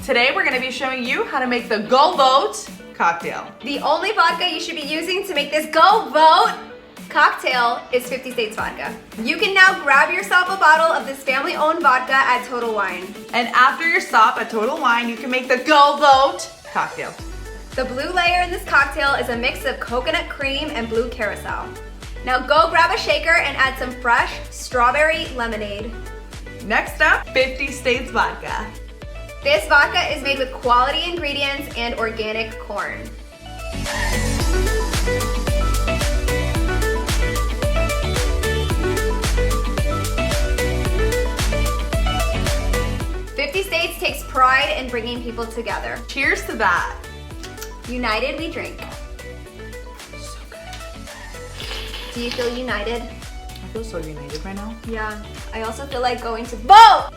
Today we're gonna be showing you how to make the Go Vote cocktail. The only vodka you should be using to make this Go Vote cocktail is 50 States Vodka. You can now grab yourself a bottle of this family-owned vodka at Total Wine. And after your stop at Total Wine, you can make the Go Vote cocktail. The blue layer in this cocktail is a mix of coconut cream and blue carousel. Now go grab a shaker and add some fresh strawberry lemonade. Next up, 50 States Vodka. This vodka is made with quality ingredients and organic corn. Fifty States takes pride in bringing people together. Cheers to that. United we drink. So good. Do you feel united? I feel so united right now. Yeah, I also feel like going to vote!